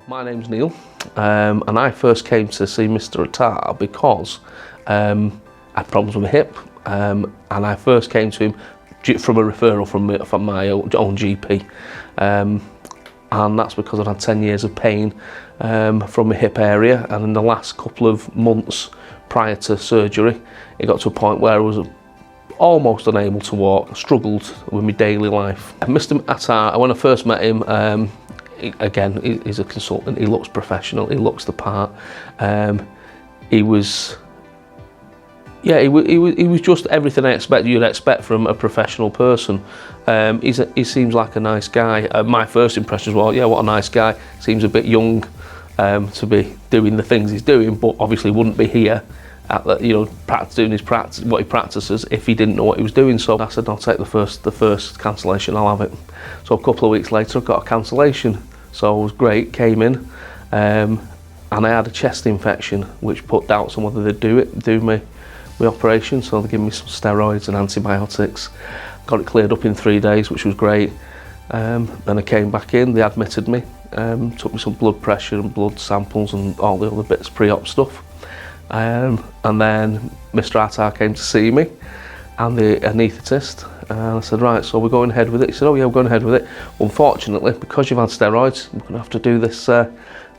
My name's Neil, and I first came to see Mr. Attar because I had problems with my hip, and I first came to him from a referral from my own GP, and that's because I'd had 10 years of pain from my hip area, and in the last couple of months prior to surgery, it got to a point where I was almost unable to walk, struggled with my daily life. Mr. Attar, when I first met him, again, he's a consultant, he looks professional, he looks the part. He was just everything you'd expect from a professional person. He seems like a nice guy. My first impression was, well, yeah, what a nice guy. Seems a bit young to be doing the things he's doing, but obviously wouldn't be here at the, doing what he practices if he didn't know what he was doing. So I said, I'll take the first cancellation, I'll have it. So a couple of weeks later, I got a cancellation. So it was great, came in, and I had a chest infection, which put doubts on whether they'd do my operation. So they gave me some steroids and antibiotics. Got it cleared up in 3 days, which was great. Then I came back in, they admitted me, took me some blood pressure and blood samples and all the other bits, pre-op stuff. And then Mr. Attar came to see me and the anaesthetist, and I said, right, so we're going ahead with it. He said, oh yeah, we're going ahead with it. Unfortunately, because you've had steroids, we're going to have to do this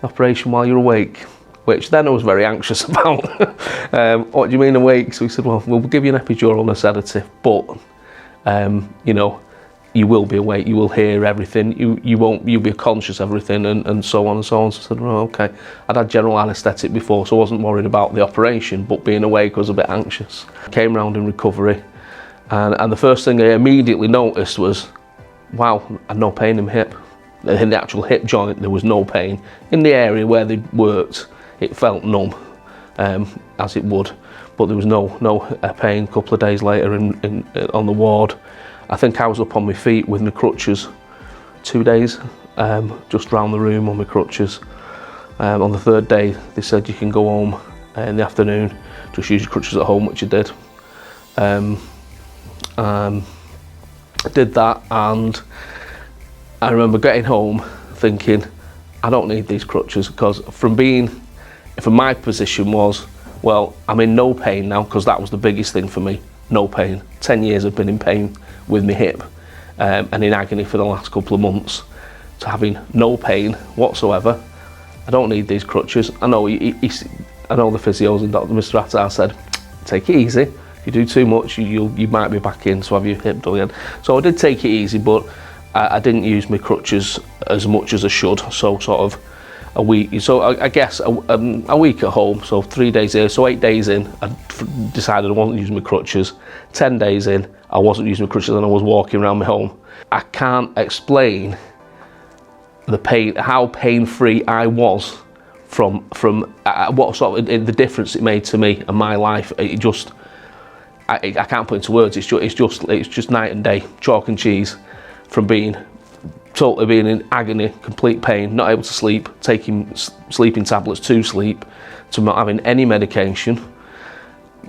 operation while you're awake, which then I was very anxious about. What do you mean awake? So he said, well, we'll give you an epidural and a sedative, but you will be awake, you will hear everything, you'll be conscious of everything, and so on and so on. So I said, well, okay. I'd had general anaesthetic before, so I wasn't worried about the operation, but being awake I was a bit anxious. Came round in recovery, and the first thing I immediately noticed was, wow, I had no pain in my hip. In the actual hip joint, there was no pain. In the area where they worked, it felt numb, as it would, but there was no pain. A couple of days later on the ward, I think I was up on my feet with my crutches 2 days, just round the room on my crutches. On the third day, they said you can go home in the afternoon, just use your crutches at home, which I did. I did that, and I remember getting home thinking, I don't need these crutches, because from my position was, well, I'm in no pain now, because that was the biggest thing for me, no pain. 10 years I've been in pain with my hip, and in agony for the last couple of months, to having no pain whatsoever. I don't need these crutches. I know the physios and Mr. Attar said, take it easy. If you do too much, you might be back in, so have your hip done again. So I did take it easy, but I didn't use my crutches as much as I should. So sort of a week. So I guess a week at home. So 3 days here. So 8 days in, I decided I wasn't using my crutches. 10 days in, I wasn't using my crutches, and I was walking around my home. I can't explain the pain, how pain-free I was from what sort of the difference it made to me and my life. It just, I can't put into words. It's just night and day, chalk and cheese, from totally being in agony, complete pain, not able to sleep, taking sleeping tablets to sleep, to not having any medication,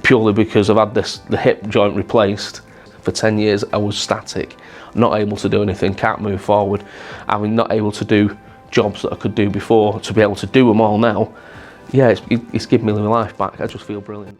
purely because I've had the hip joint replaced. For 10 years I was static, not able to do anything, can't move forward, not able to do jobs that I could do before, to be able to do them all now. Yeah, it's given me my life back. I just feel brilliant.